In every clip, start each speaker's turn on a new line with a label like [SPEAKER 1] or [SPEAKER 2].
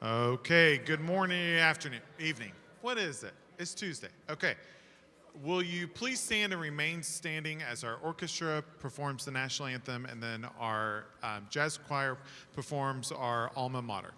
[SPEAKER 1] Okay, good morning, afternoon, evening. What is it? It's Tuesday. Okay. Will you please stand and remain standing as our orchestra performs the national anthem and then our jazz choir performs our alma mater.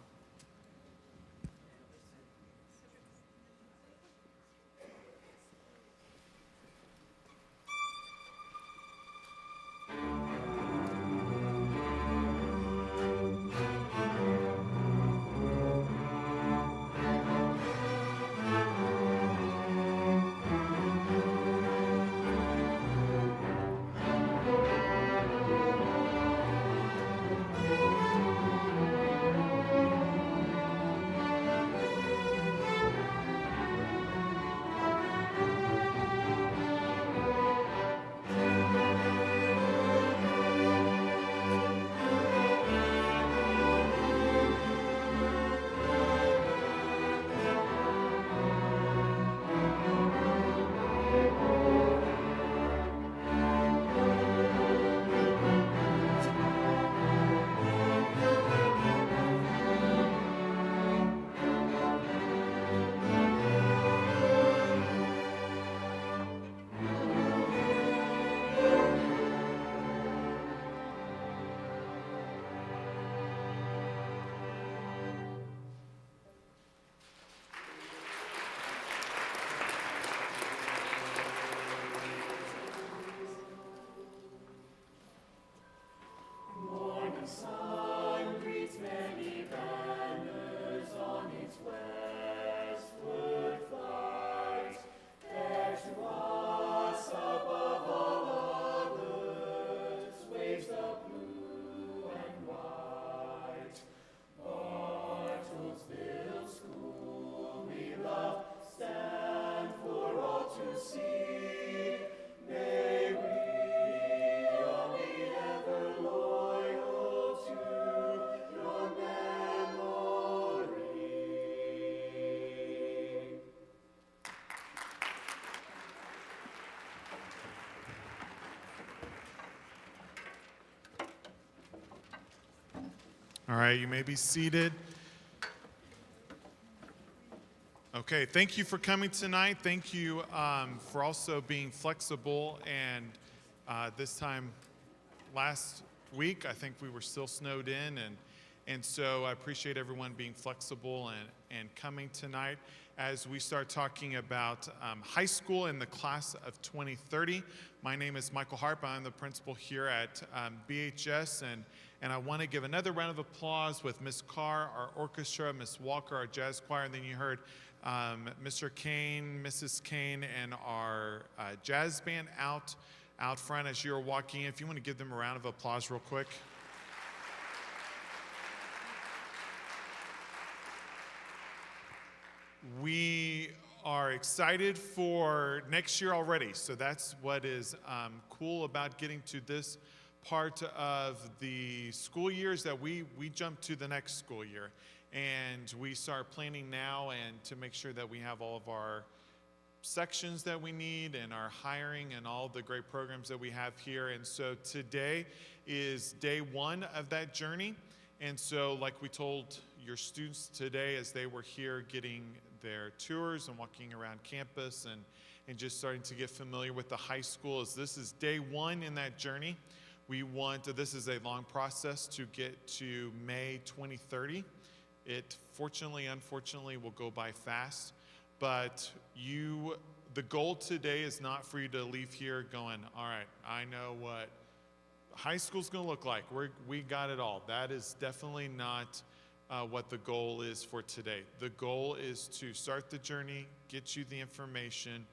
[SPEAKER 1] All right, you may be seated. Okay, thank you for coming tonight. Thank you for also being flexible. And this time last week, I think we were still snowed in. And so I appreciate everyone being flexible and coming tonight as we start talking about high school in the class of 2030. My name is Michael Harp. I'm the principal here at BHS. And I want to give another round of applause with Miss Carr, our orchestra, Miss Walker, our jazz choir, and then you heard Mr. Kane, Mrs. Kane, and our jazz band out front as you're walking in. If you want to give them a round of applause real quick. We are excited for next year already, so that's what is cool about getting to this part of the school year is that we jump to the next school year and we start planning now and to make sure that we have all of our sections that we need and our hiring and all the great programs that we have here. And so today is day one of that journey. And so like we told your students today as they were here getting their tours and walking around campus and just starting to get familiar with the high school, is this is day one in that journey. This is a long process to get to May 2030. It unfortunately will go by fast, but the goal today is not for you to leave here going, all right, I know what high school's gonna look like. We got it all. That is definitely not what the goal is for today. The goal is to start the journey, get you the information,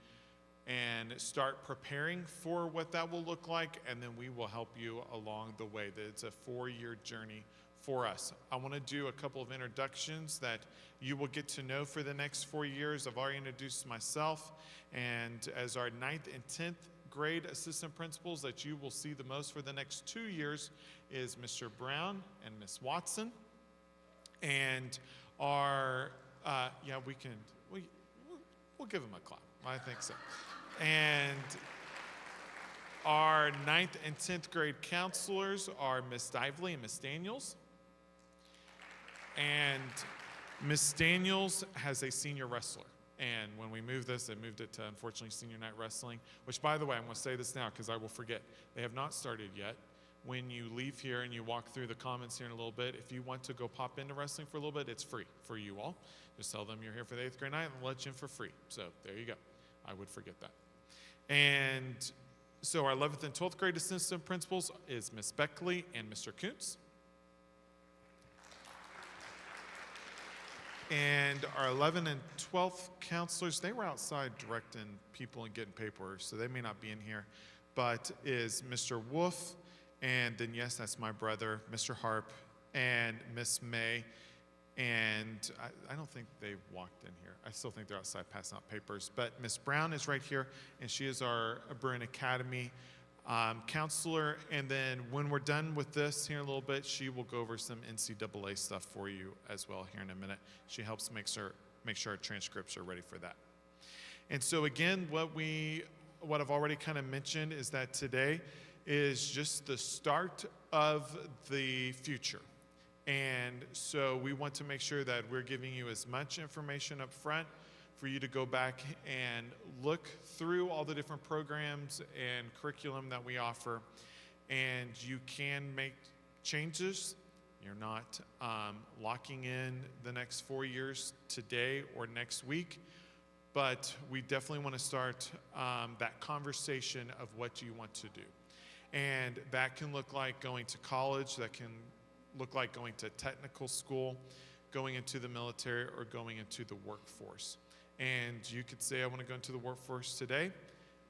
[SPEAKER 1] and start preparing for what that will look like, and then we will help you along the way. It's a 4-year journey for us. I want to do a couple of introductions that you will get to know for the next 4 years. I've already introduced myself, and as our 9th and 10th grade assistant principals that you will see the most for the next 2 years is Mr. Brown and Miss Watson. And our, we'll give them a clap. I think so. And our 9th and 10th grade counselors are Miss Dively and Miss Daniels. And Miss Daniels has a senior wrestler. And when we moved this, they moved it to, unfortunately, Senior Night Wrestling, which, by the way, I'm going to say this now because I will forget. They have not started yet. When you leave here and you walk through the comments here in a little bit, if you want to go pop into wrestling for a little bit, it's free for you all. Just tell them you're here for the 8th grade night and they'll let you in for free. So there you go. I would forget that. And so our 11th and 12th grade assistant principals is Miss Beckley and Mr. Kuntz. And our 11th and 12th counselors, they were outside directing people and getting paperwork, so they may not be in here, but is Mr. Wolf, and then, yes, that's my brother, Mr. Harp, and Miss May, and I don't think they've walked in here. I still think they're outside passing out papers, but Miss Brown is right here, and she is our Bruin Academy counselor, and then when we're done with this here in a little bit, she will go over some NCAA stuff for you as well here in a minute. She helps make sure our transcripts are ready for that. And so again, what I've already kind of mentioned is that today is just the start of the future. And so we want to make sure that we're giving you as much information up front for you to go back and look through all the different programs and curriculum that we offer, and you can make changes. You're not locking in the next 4 years today or next week, but we definitely want to start that conversation of what you want to do. And that can look like going to college, that can look like going to technical school, going into the military, or going into the workforce. And you could say, I want to go into the workforce today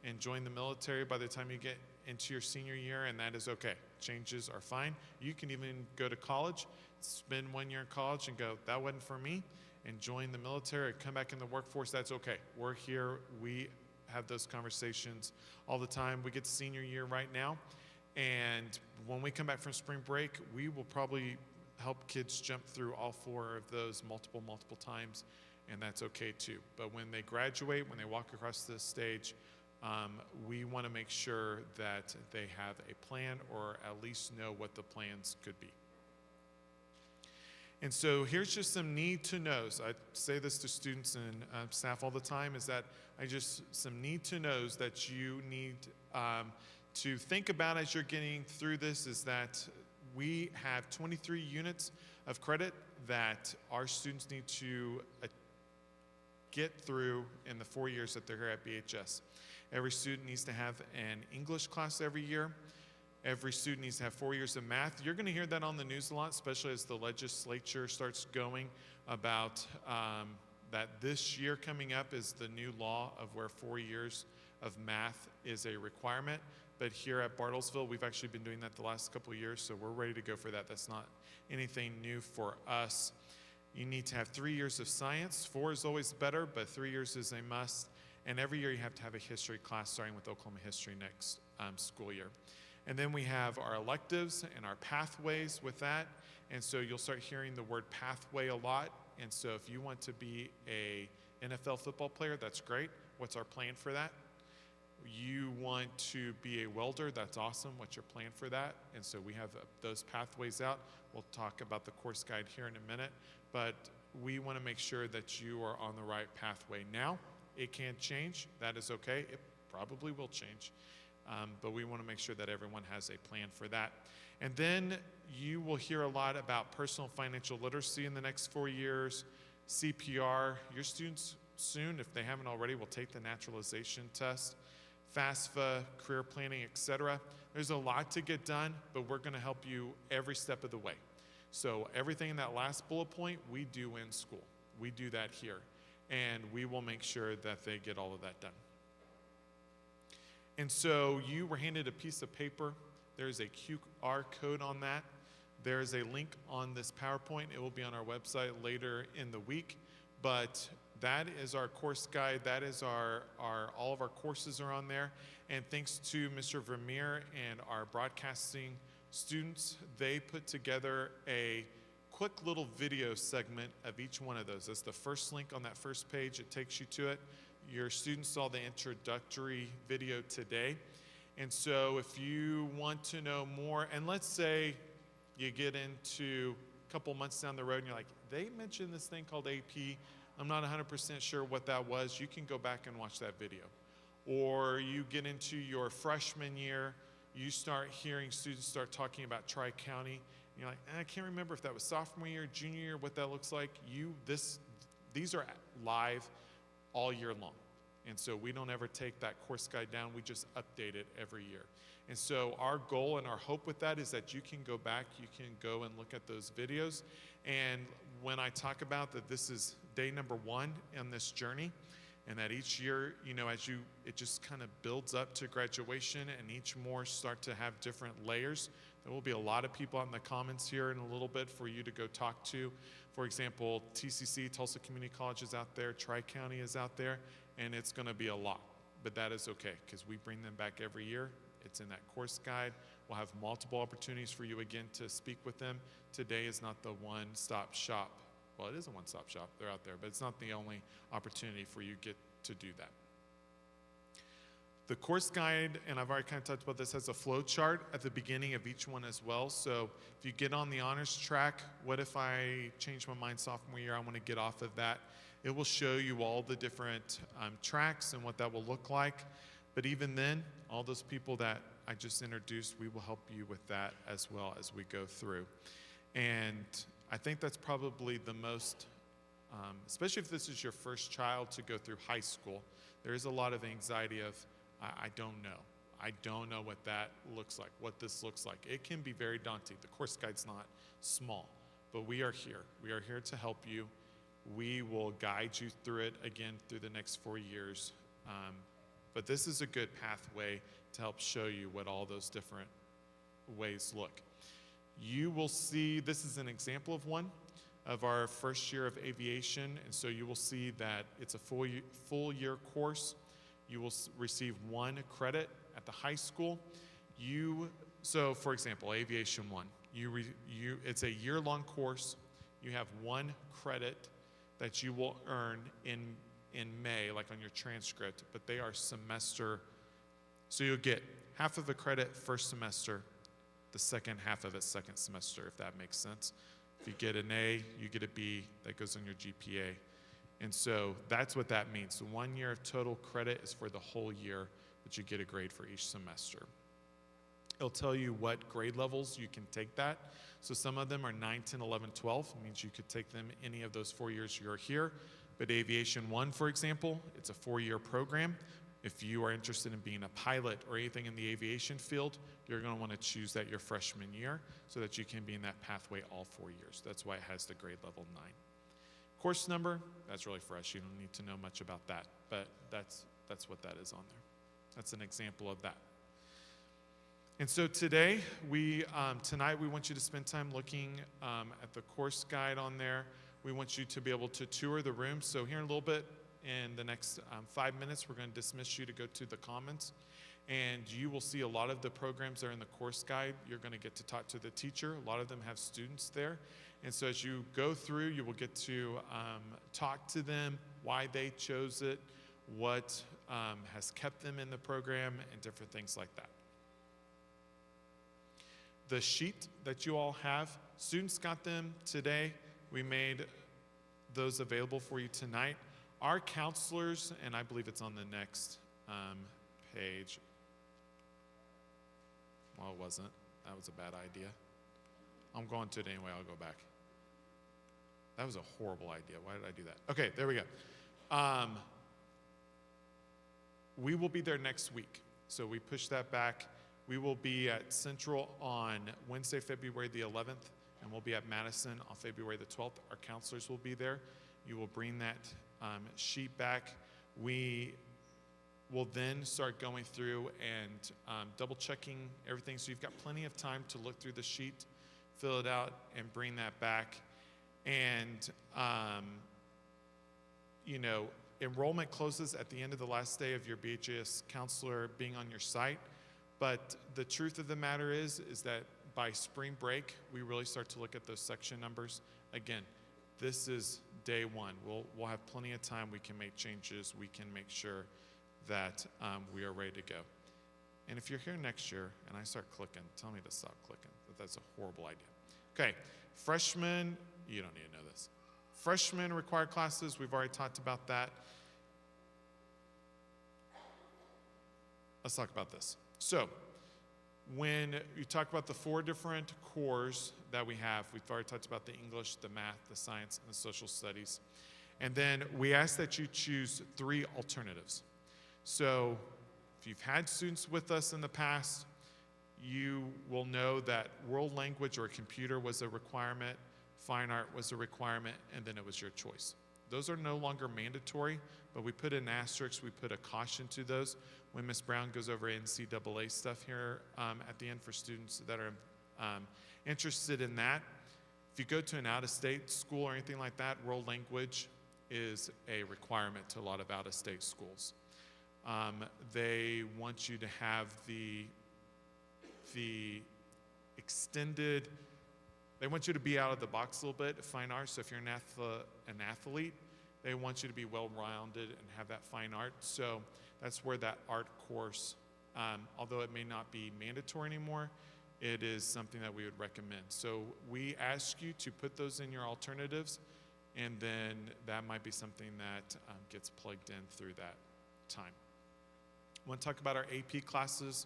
[SPEAKER 1] and join the military by the time you get into your senior year, and that is okay. Changes are fine. You can even go to college, spend 1 year in college and go, that wasn't for me, and join the military, come back in the workforce. That's okay. We're here. We have those conversations all the time. We get to senior year right now, and when we come back from spring break, we will probably help kids jump through all 4 of those multiple times, and that's okay too. But when they graduate, when they walk across this stage, we want to make sure that they have a plan, or at least know what the plans could be. And so here's just some need to knows. I say this to students and staff all the time, is that some need to knows that you need to think about as you're getting through this, is that we have 23 units of credit that our students need to get through in the 4 years that they're here at BHS. Every student needs to have an English class every year. Every student needs to have 4 years of math. You're going to hear that on the news a lot, especially as the legislature starts going about that this year coming up is the new law of where 4 years of math is a requirement. But here at Bartlesville, we've actually been doing that the last couple of years, so we're ready to go for that. That's not anything new for us. You need to have 3 years of science. 4 is always better, but 3 years is a must. And every year you have to have a history class, starting with Oklahoma history next school year. And then we have our electives and our pathways with that. And so you'll start hearing the word pathway a lot. And so if you want to be a NFL football player, that's great. What's our plan for that? You want to be a welder, that's awesome. What's your plan for that? And so we have those pathways out. We'll talk about the course guide here in a minute, but we want to make sure that you are on the right pathway now. It can change, that is okay. It probably will change, but we want to make sure that everyone has a plan for that. And then you will hear a lot about personal financial literacy in the next 4 years, CPR. Your students soon, if they haven't already, will take the naturalization test, FAFSA, career planning, etc. There's a lot to get done, but we're going to help you every step of the way. So everything in that last bullet point, we do in school. We do that here, and we will make sure that they get all of that done. And so you were handed a piece of paper. There's a QR code on that. There's a link on this PowerPoint. It will be on our website later in the week, but that is our course guide. That is all of our courses are on there. And thanks to Mr. Vermeer and our broadcasting students, they put together a quick little video segment of each one of those. That's the first link on that first page. It takes you to it. Your students saw the introductory video today. And so if you want to know more, and let's say you get into a couple months down the road and you're like, they mentioned this thing called AP. I'm not 100% sure what that was. You can go back and watch that video. Or you get into your freshman year, you start hearing students start talking about Tri-County, and you're like, I can't remember if that was sophomore year, junior year, what that looks like. These are live all year long. And so we don't ever take that course guide down, we just update it every year. And so our goal and our hope with that is that you can go back, you can go and look at those videos. And when I talk about that this is day number 1 in this journey, and that each year, it just kind of builds up to graduation, and each more start to have different layers. There will be a lot of people out in the comments here in a little bit for you to go talk to. For example, TCC, Tulsa Community College, is out there, Tri-County is out there, and it's going to be a lot. But that is okay, because we bring them back every year. It's in that course guide. We'll have multiple opportunities for you again to speak with them. Today is not the one-stop shop. Well, it is a one-stop shop. They're out there, but it's not the only opportunity for you get to do that. The course guide, and I've already kind of talked about this, has a flow chart at the beginning of each one as well. So if you get on the honors track, what if I change my mind sophomore year, I want to get off of that? It will show you all the different tracks and what that will look like. But even then, all those people that I just introduced, we will help you with that as well as we go through. And I think that's probably the most, especially if this is your first child to go through high school, there is a lot of anxiety of, I don't know. I don't know what that looks like, what this looks like. It can be very daunting. The course guide's not small, but we are here. We are here to help you. We will guide you through it again through the next 4 years. But this is a good pathway to help show you what all those different ways look. You will see, this is an example of one of our first year of aviation, and so you will see that it's a full year course. You will receive 1 credit at the high school. So for example, Aviation 1, it's a year-long course. You have 1 credit that you will earn in May, like on your transcript, but they are semester. So you'll get half of a credit first semester, the second half of it second semester, if that makes sense. If you get an A, you get a B, that goes on your GPA. And so that's what that means. So 1 year of total credit is for the whole year, but you get a grade for each semester. It'll tell you what grade levels you can take that. So some of them are 9, 10, 11, 12. It means you could take them any of those 4 years you're here. But Aviation 1, for example, it's a 4-year program. If you are interested in being a pilot or anything in the aviation field, you're going to want to choose that your freshman year so that you can be in that pathway all 4 years. That's why it has the grade level 9. Course number, that's really fresh. You don't need to know much about that, but that's what that is on there. That's an example of that. And so today, tonight we want you to spend time looking at the course guide on there. We want you to be able to tour the room. So here in a little bit, in the next 5 minutes, we're going to dismiss you to go to the Commons. And you will see a lot of the programs that are in the course guide. You're going to get to talk to the teacher. A lot of them have students there. And so as you go through, you will get to talk to them, why they chose it, what has kept them in the program, and different things like that. The sheet that you all have, students got them today. We made those available for you tonight. Our counselors, and I believe it's on the next page. Well, it wasn't. That was a bad idea. I'm going to it anyway. I'll go back. That was a horrible idea. Why did I do that? Okay, there we go. We will be there next week. So we pushed that back. We will be at Central on Wednesday, February the 11th, and we'll be at Madison on February the 12th. Our counselors will be there. You will bring that sheet back. We will then start going through and double checking everything. So you've got plenty of time to look through the sheet, fill it out, and bring that back. And, enrollment closes at the end of the last day of your BHS counselor being on your site. But the truth of the matter is that by spring break, we really start to look at those section numbers. Again, this is day 1. We'll have plenty of time. We can make changes. We can make sure that we are ready to go. And if you're here next year and I start clicking, tell me to stop clicking. That's a horrible idea. Okay, freshmen, you don't need to know this. Freshmen required classes, we've already talked about that. Let's talk about this. So, when you talk about the 4 different cores that we have, we've already talked about the English, the math, the science, and the social studies. And then we ask that you choose 3 alternatives. So, if you've had students with us in the past, you will know that world language or computer was a requirement, fine art was a requirement, and then it was your choice. Those are no longer mandatory, but we put an asterisk, we put a caution to those when Ms. Brown goes over NCAA stuff here at the end for students that are interested in that. If you go to an out-of-state school or anything like that, world language is a requirement to a lot of out-of-state schools. They want you to have the extended, they want you to be out of the box a little bit, fine arts. So if you're an athlete, they want you to be well-rounded and have that fine art. So that's where that art course, although it may not be mandatory anymore, it is something that we would recommend. So we ask you to put those in your alternatives, and then that might be something that gets plugged in through that time. I want to talk about our AP classes.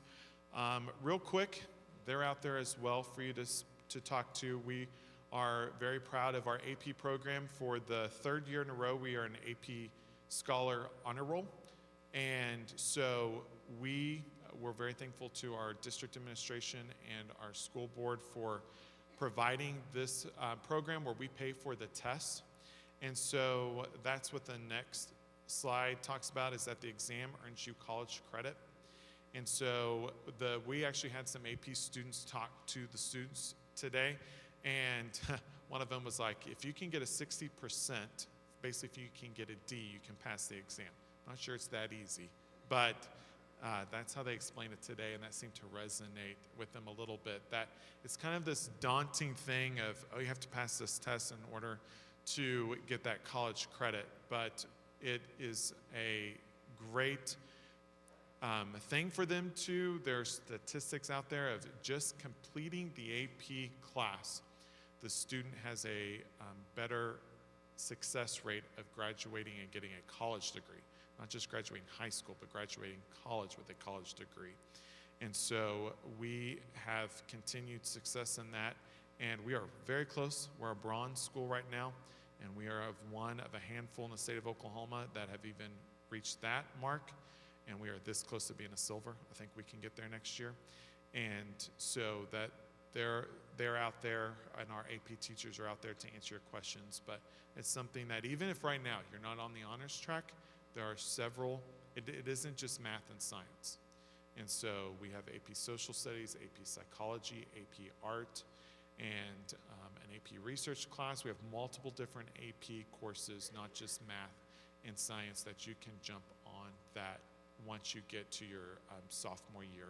[SPEAKER 1] Real quick, they're out there as well for you to talk to. We are very proud of our AP program. For the 3rd year in a row, we are an AP Scholar Honor Roll. And so we're very thankful to our district administration and our school board for providing this program where we pay for the tests. And so that's what the next slide talks about, is that the exam earns you college credit. And so we actually had some AP students talk to the students today, and one of them was like, if you can get a 60%, basically if you can get a D, you can pass the exam. I'm not sure it's that easy, but that's how they explained it today, and that seemed to resonate with them a little bit. That it's kind of this daunting thing of, oh, you have to pass this test in order to get that college credit, but it is a great thing for them to. There's statistics out there of just completing the AP class. The student has a better success rate of graduating and getting a college degree. Not just graduating high school, but graduating college with a college degree. And so we have continued success in that, and we are very close. We're a bronze school right now, and we are one of a handful in the state of Oklahoma that have even reached that mark. And we are this close to being a silver. I think we can get there next year. And so that they're out there, and our AP teachers are out there to answer your questions. But it's something that even if right now you're not on the honors track, there are several, it isn't just math and science. And so we have AP Social Studies, AP Psychology, AP Art, and an AP Research class. We have multiple different AP courses, not just math and science, that you can jump on that once you get to your sophomore year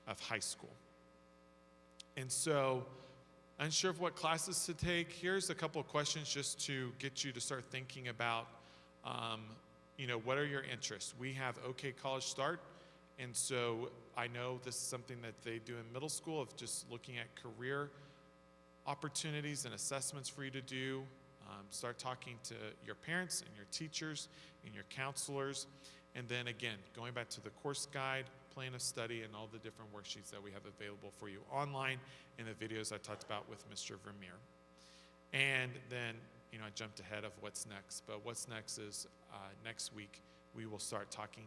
[SPEAKER 1] of high school. And so, unsure of what classes to take, here's a couple of questions just to get you to start thinking about, what are your interests? We have OK College Start, and so I know this is something that they do in middle school, of just looking at career opportunities and assessments for you to do. Start talking to your parents and your teachers and your counselors. And then again, going back to the course guide, plan of study, and all the different worksheets that we have available for you online, and the videos I talked about with Mr. Vermeer. And then, I jumped ahead of what's next, but what's next is next week we will start talking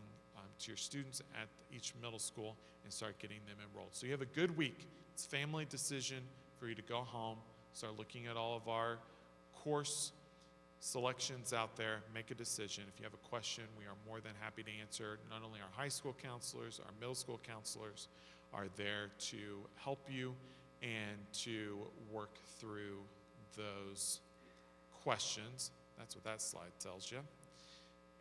[SPEAKER 1] to your students at each middle school and start getting them enrolled. So you have a good week. It's a family decision for you to go home, start looking at all of our course selections out there, make a decision. If you have a question, we are more than happy to answer. Not only our high school counselors, our middle school counselors are there to help you and to work through those questions. That's what that slide tells you.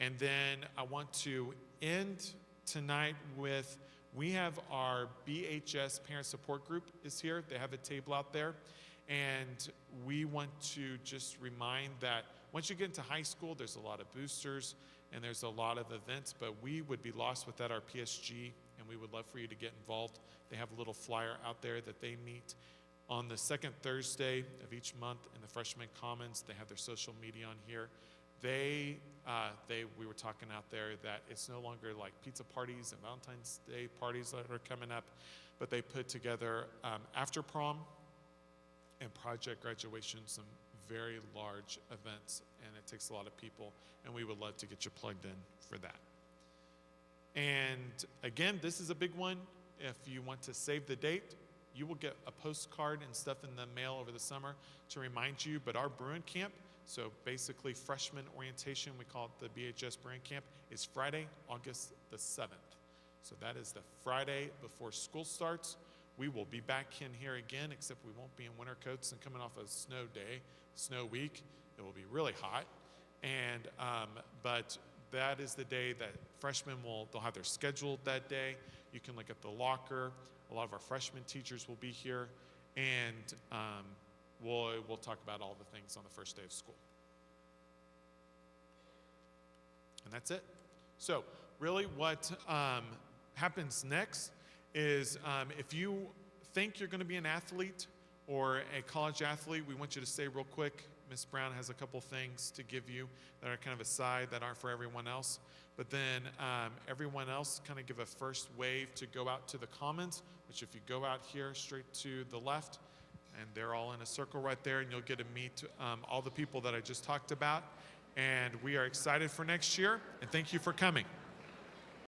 [SPEAKER 1] And then I want to end tonight with, we have our BHS Parent Support Group is here. They have a table out there. And we want to just remind that once you get into high school, there's a lot of boosters and there's a lot of events, but we would be lost without our PSG, and we would love for you to get involved. They have a little flyer out there that they meet On the second Thursday of each month in the Freshman Commons, they have their social media on here. We were talking out there that it's no longer like pizza parties and Valentine's Day parties that are coming up, but they put together after prom and project graduation, some very large events, and it takes a lot of people, and we would love to get you plugged in for that. And again, this is a big one. If you want to save the date, you will get a postcard and stuff in the mail over the summer to remind you, but our Bruin Camp, so basically freshman orientation, we call it the BHS Bruin Camp, is Friday, August the 7th. So that is the Friday before school starts. We will be back in here again, except we won't be in winter coats and coming off a snow day, snow week. It will be really hot. And, but that is the day that freshmen they'll have their schedule that day. You can look at the locker. A lot of our freshman teachers will be here. And we'll talk about all the things on the first day of school. And that's it. So really what happens next is if you think you're going to be an athlete or a college athlete, we want you to stay real quick. Ms. Brown has a couple things to give you that are kind of aside that aren't for everyone else. But then everyone else kind of give a first wave to go out to the Commons, which if you go out here straight to the left, and they're all in a circle right there, and you'll get to meet all the people that I just talked about. And we are excited for next year, and thank you for coming.